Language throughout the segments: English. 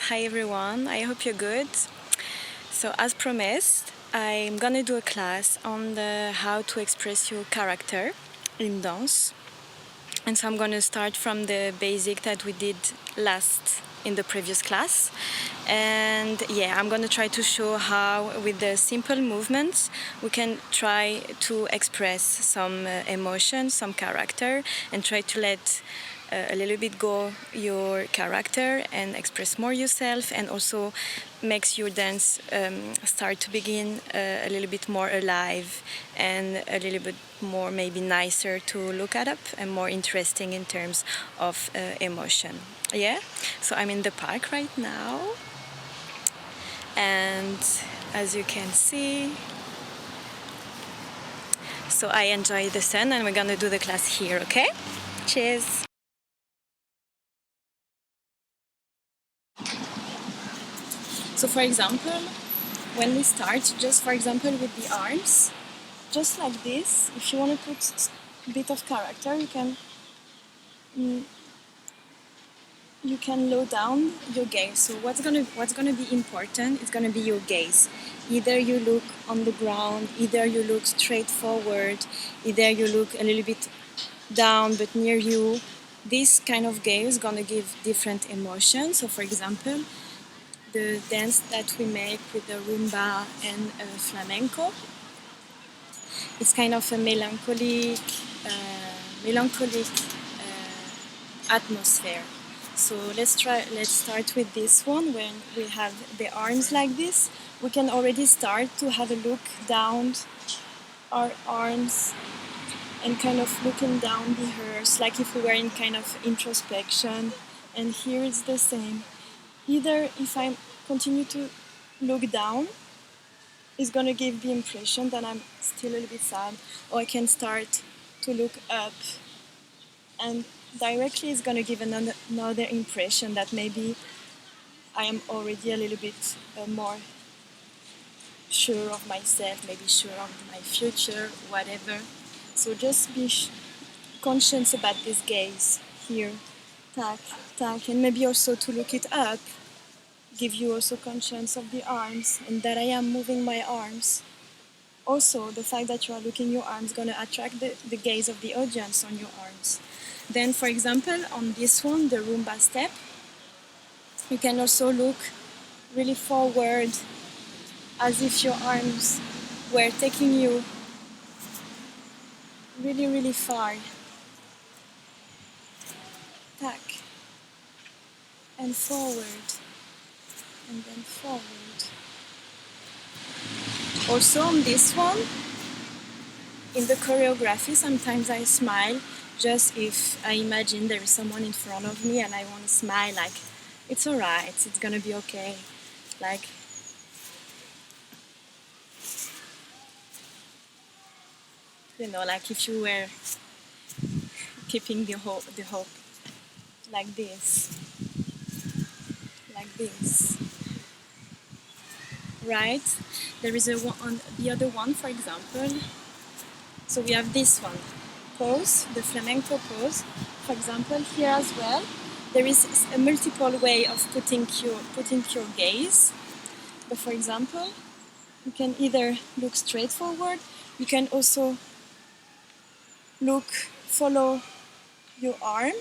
Hi everyone, I hope you're good. So as promised, I'm gonna do a class on how to express your character in dance. And so I'm gonna start from the basic that we did last in the previous class. And yeah, I'm gonna try to show how with the simple movements we can try to express some emotion, some character, and try to let a little bit go your character and express more yourself, and also makes your dance start to begin a little bit more alive and a little bit more maybe nicer to look at up and more interesting in terms of emotion. Yeah, so I'm in the park right now, and as you can see, so I enjoy the sun, and we're gonna do the class here. Okay, cheers. So for example, when we start, just for example with the arms, just like this, if you want to put a bit of character, mm, you can low down your gaze. So what's gonna be important is gonna be your gaze. Either you look on the ground, either you look straight forward, either you look a little bit down but near you. This kind of gaze is gonna give different emotions. So for example, the dance that we make with the rumba and flamenco, it's kind of a melancholic atmosphere. So let's start with this one. When we have the arms like this, we can already start to have a look down our arms and kind of looking down the hairs, like if we were in kind of introspection. And here it's the same. Either if I continue to look down, it's gonna give the impression that I'm still a little bit sad, or I can start to look up, and directly it's gonna give another impression that maybe I am already a little bit more sure of myself, maybe sure of my future, whatever. So just be conscious about this gaze here, tack, tack, and maybe also to look it up, give you also conscience of the arms and that I am moving my arms. Also, the fact that you are looking your arms is going to attract the gaze of the audience on your arms. Then, for example, on this one, the rumba step, you can also look really forward as if your arms were taking you really, really far. Tack. And forward. And then forward. Also on this one, in the choreography, sometimes I smile just if I imagine there is someone in front of me and I want to smile, like, it's alright, it's gonna be okay. Like, you know, like if you were keeping the hope, like this, right? There is a one on the other one, for example. So we have this one, pose, the flamenco pose. For example, here as well, there is a multiple way of putting your gaze. But for example, you can either look straight forward, you can also follow your arm,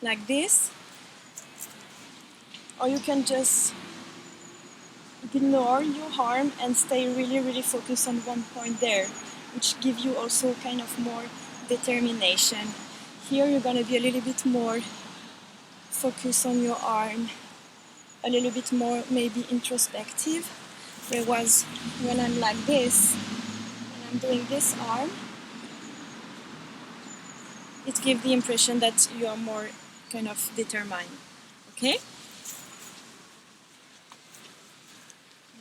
like this, or you can just ignore your arm and stay really, really focused on one point there, which gives you also kind of more determination. Here you're gonna be a little bit more focused on your arm, a little bit more maybe introspective. Whereas when I'm like this, when I'm doing this arm, it gives the impression that you are more kind of determined. Okay?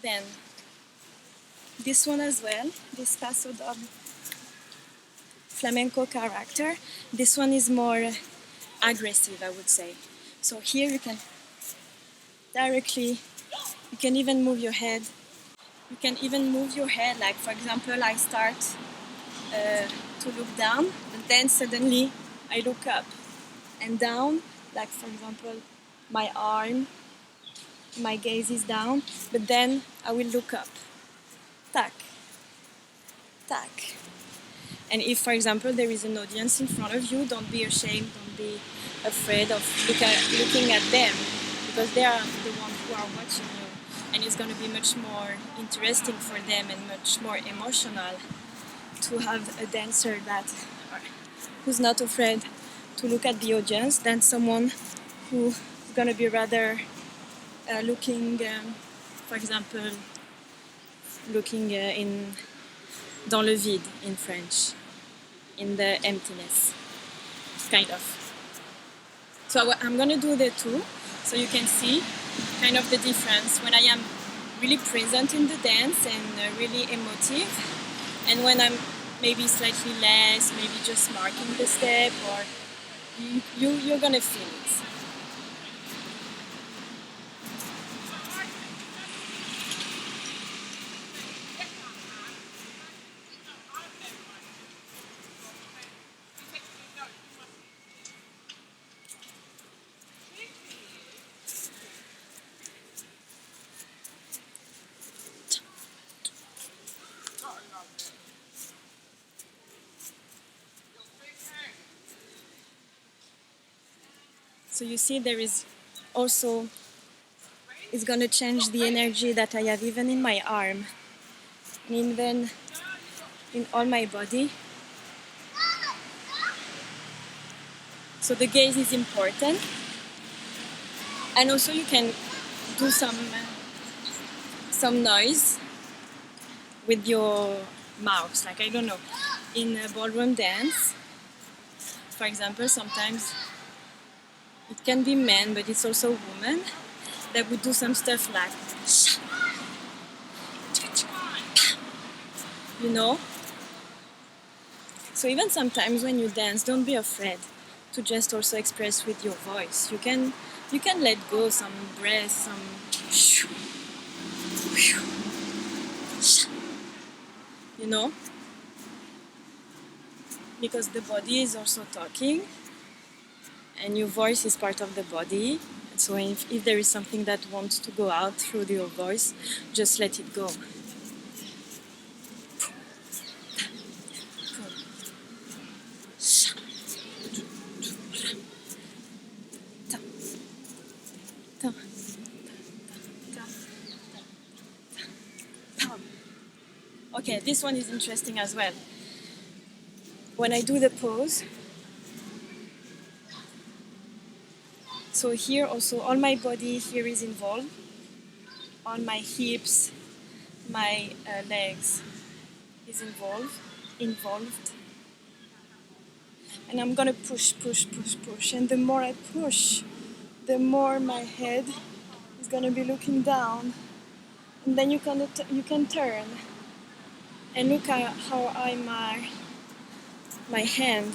Then this one as well, this Paso Doble flamenco character. This one is more aggressive, I would say. So here you can directly, you can even move your head. You can even move your head, like for example, I start to look down, and then suddenly I look up and down, like for example, my arm, my gaze is down, but then I will look up. Tac, tac. And if, for example, there is an audience in front of you, don't be ashamed, don't be afraid of looking at them, because they are the ones who are watching you. And it's going to be much more interesting for them and much more emotional to have a dancer who's not afraid to look at the audience than someone who's going to be rather looking, for example, looking dans le vide in French, in the emptiness, kind of. So I'm going to do the two, so you can see kind of the difference when I am really present in the dance and really emotive, and when I'm maybe slightly less, maybe just marking the step, or you're going to feel it. So you see there is also, it's going to change the energy that I have even in my arm and even in all my body. So the gaze is important. And also you can do some noise with your mouth. Like, I don't know, in a ballroom dance, for example, sometimes it can be men, but it's also women that would do some stuff like, you know? So even sometimes when you dance, don't be afraid to just also express with your voice. You can let go some breath, some you know? Because the body is also talking, and your voice is part of the body. And so if there is something that wants to go out through your voice, just let it go. Okay, this one is interesting as well. When I do the pose, so here also all my body here is involved, all my hips, my legs is involved. And I'm gonna push, and the more I push, the more my head is gonna be looking down, and then you can turn and look at how my hand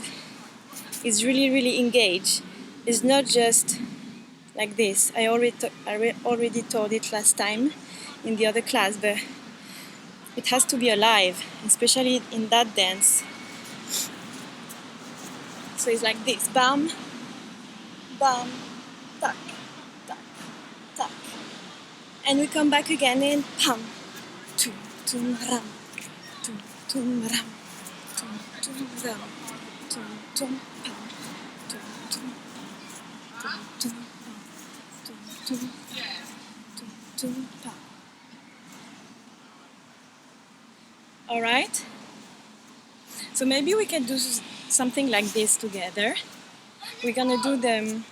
is really engaged. It's not just like this. I already told it last time in the other class, but it has to be alive, especially in that dance. So it's like this: bam, bam, tac, tac, tac, and we come back again in pam, tum, tum, ram, tum, tum, ram, tum, tum, ram, tum, tum, pam, tum, tum, tum, tum, tum, tum, tum, pam. All right. So maybe we can do something like this together. We're gonna do them.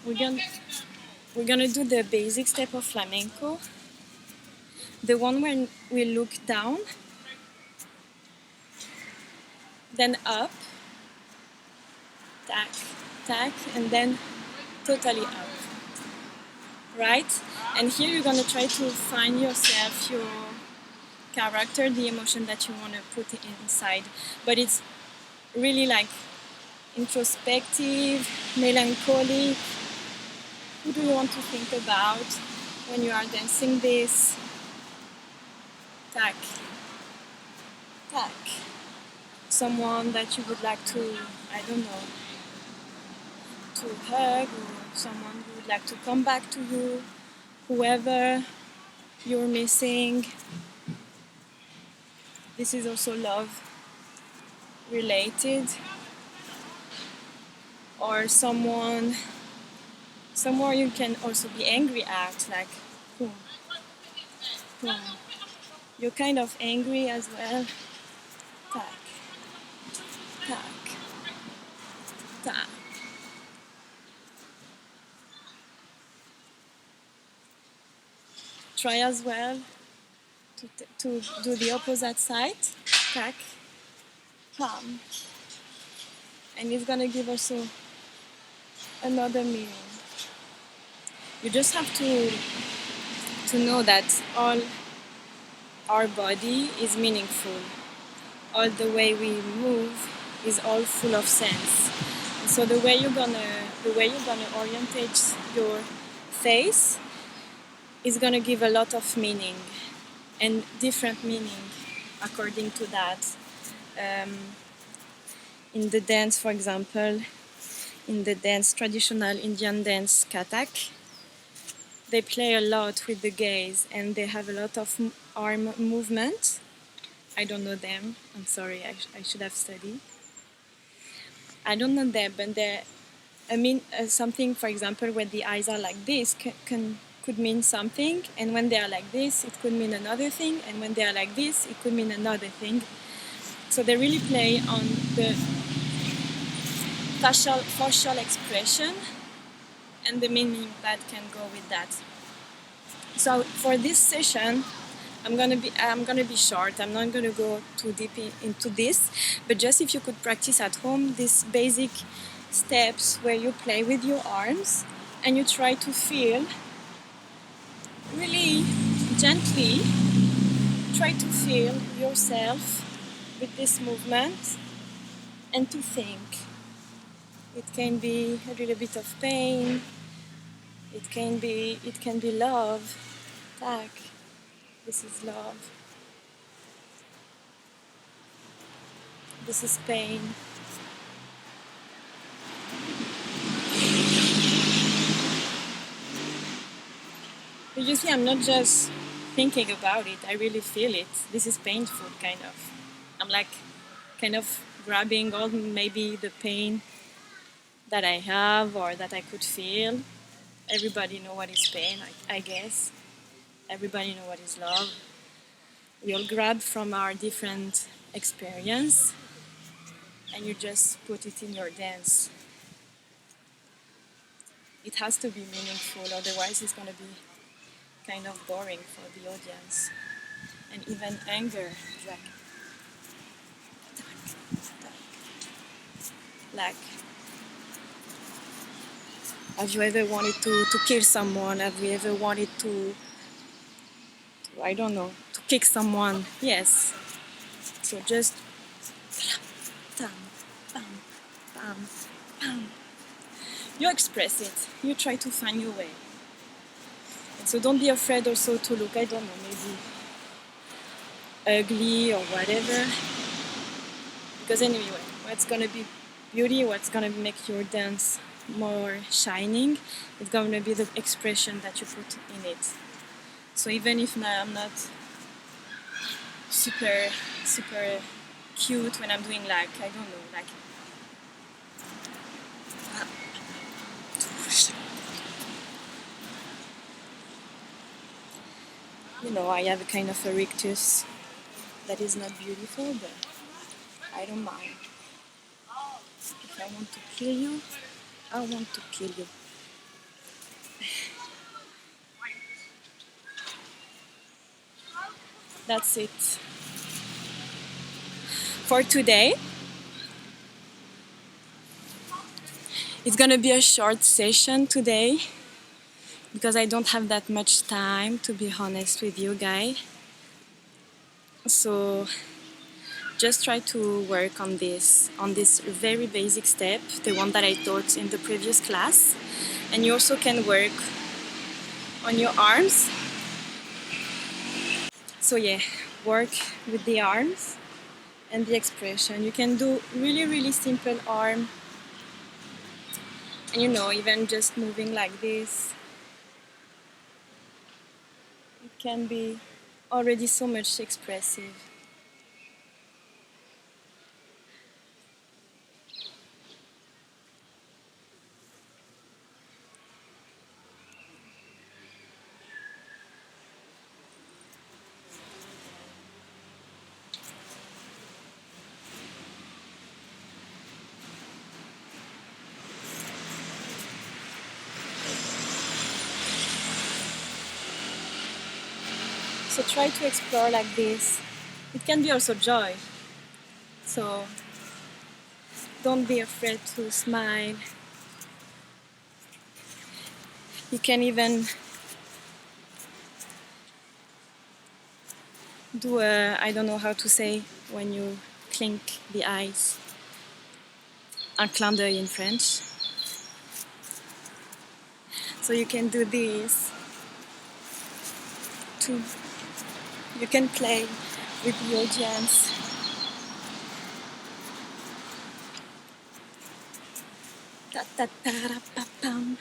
We're gonna do the basic step of flamenco. The one when we look down, then up, tac, tac, and then totally up. Right? And here you're gonna try to find yourself, your character, the emotion that you want to put inside. But it's really like introspective, melancholic. Who do you want to think about when you are dancing this? Tac, tac, someone that you would like to, I don't know, to hug, or someone who would like to come back to you, whoever you're missing. This is also love related, or somewhere you can also be angry at, like boom, boom. You're kind of angry as well. Tack, tack, tack. Try as well to do the opposite side. Tack, calm. And it's gonna give also another meaning. You just have to know that all our body is meaningful. All the way we move is all full of sense. And so the way you're gonna orientate your face is gonna give a lot of meaning and different meaning according to that. In the dance, for example, in the dance, traditional Indian dance Kathak, they play a lot with the gaze and they have a lot of arm movement. I don't know them, I'm sorry, I should have studied. I don't know them, but something, for example, when the eyes are like this could mean something, and when they are like this, it could mean another thing, and when they are like this, it could mean another thing. So they really play on the facial expression and the meaning that can go with that. So for this session, I'm gonna be short. I'm not gonna go too deep into this, but just if you could practice at home these basic steps where you play with your arms and you try to feel really gently, try to feel yourself with this movement and to think. It can be a little bit of pain. It can be love. Tack. This is love. This is pain. But you see, I'm not just thinking about it, I really feel it. This is painful, kind of. I'm like kind of grabbing all maybe the pain that I have or that I could feel. Everybody know what is pain, I guess. Everybody know what is love. We all grab from our different experience and you just put it in your dance. It has to be meaningful, otherwise it's gonna be kind of boring for the audience. And even anger, like have you ever wanted to kill someone? Have you ever wanted to I don't know, to kick someone? Yes. So just bam, bam, bam, bam. You express it. You try to find your way. And so don't be afraid also to look, I don't know, maybe ugly or whatever. Because anyway, what's gonna be beauty, what's gonna make your dance more shining, it's gonna be the expression that you put in it. So even if I'm not super cute when I'm doing like, I don't know, like you know, I have a kind of a rictus that is not beautiful, but I don't mind. If I want to kill you, I want to kill you. That's it for today. It's gonna be a short session today because I don't have that much time, to be honest with you guys. So just try to work on this very basic step, the one that I taught in the previous class. And you also can work on your arms. So yeah, work with the arms and the expression. You can do really simple arm, and even just moving like this, it can be already so much expressive. So try to explore like this. It can be also joy. So don't be afraid to smile. You can even do I don't know how to say when you clink the eyes. Un clin d'œil in French. So you can do this too. You can play with the audience. Ta ta ta ra pa pam.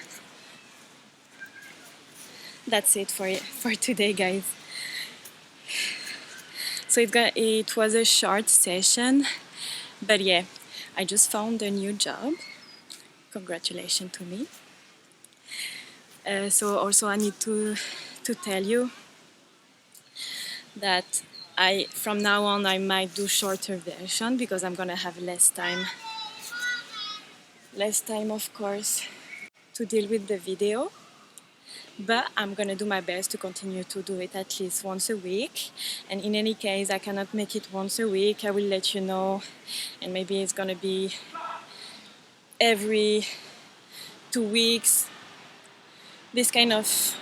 That's it for today, guys. So it was a short session, but yeah, I just found a new job. Congratulations to me. So also I need to tell you that from now on I might do shorter version because I'm gonna have less time of course to deal with the video, but I'm gonna do my best to continue to do it at least once a week. And in any case I cannot make it once a week, I will let you know, and maybe it's gonna be every 2 weeks, this kind of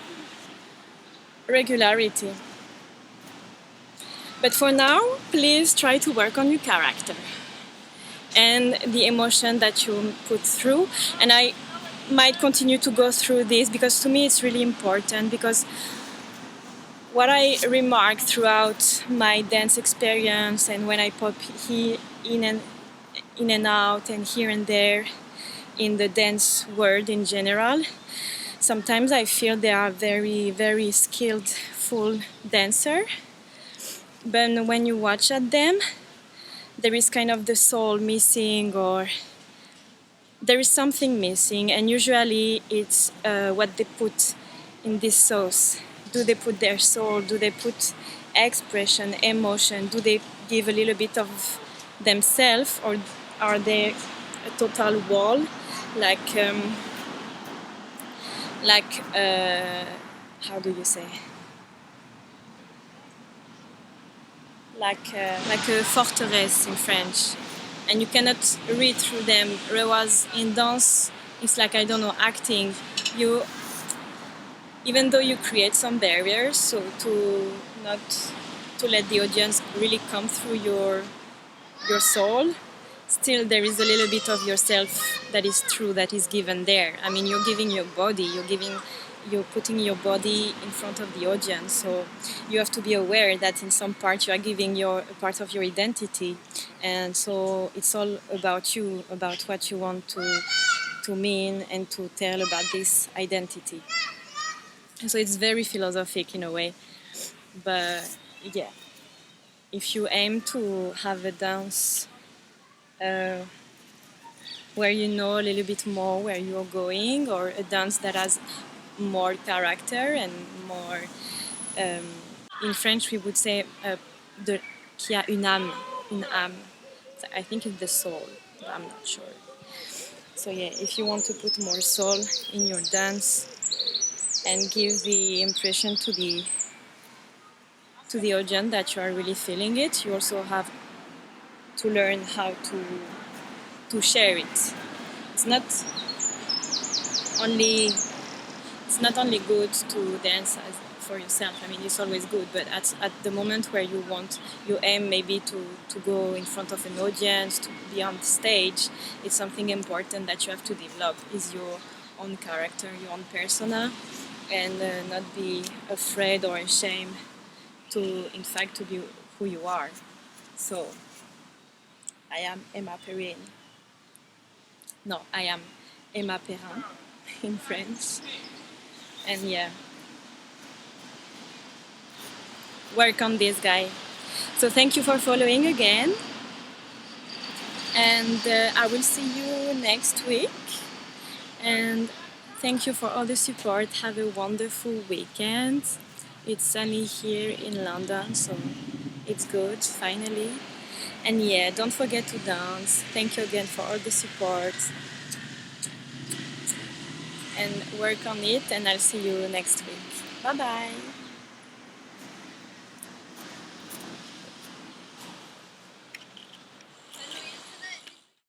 regularity. But for now, please try to work on your character and the emotion that you put through. And I might continue to go through this because to me it's really important, because what I remarked throughout my dance experience and when I pop in and out and here and there in the dance world in general, sometimes I feel they are very skillful dancer, but when you watch at them, there is kind of the soul missing, or there is something missing, and usually it's what they put in this sauce. Do they put their soul? Do they put expression, emotion? Do they give a little bit of themselves, or are they a total wall, like how do you say? Like a fortress in French, and you cannot read through them. Whereas in dance, it's like, I don't know, acting. Even though you create some barriers, so to not to let the audience really come through your soul, still there is a little bit of yourself that is true, that is given there. I mean, you're giving your body, you're putting your body in front of the audience, so you have to be aware that in some part you are giving a part of your identity, and so it's all about you, about what you want to mean and to tell about this identity. So it's very philosophic in a way, but yeah, if you aim to have a dance where you know a little bit more where you're going, or a dance that has more character and more, in French we would say qui a une âme. So I think it's the soul, but I'm not sure. So yeah, if you want to put more soul in your dance and give the impression to the audience that you are really feeling it, you also have to learn how to share it. It's not only good to dance for yourself. I mean, it's always good, but at the moment where you aim maybe to go in front of an audience, to be on stage, it's something important that you have to develop, is your own character, your own persona, and not be afraid or ashamed to be who you are. So I am Emma Perrin. No, I am Emma Perrin in French. And yeah, work on this guy. So thank you for following again. And I will see you next week. And thank you for all the support. Have a wonderful weekend. It's sunny here in London, so it's good finally. And yeah, don't forget to dance. Thank you again for all the support. And work on it, and I'll see you next week. Bye bye.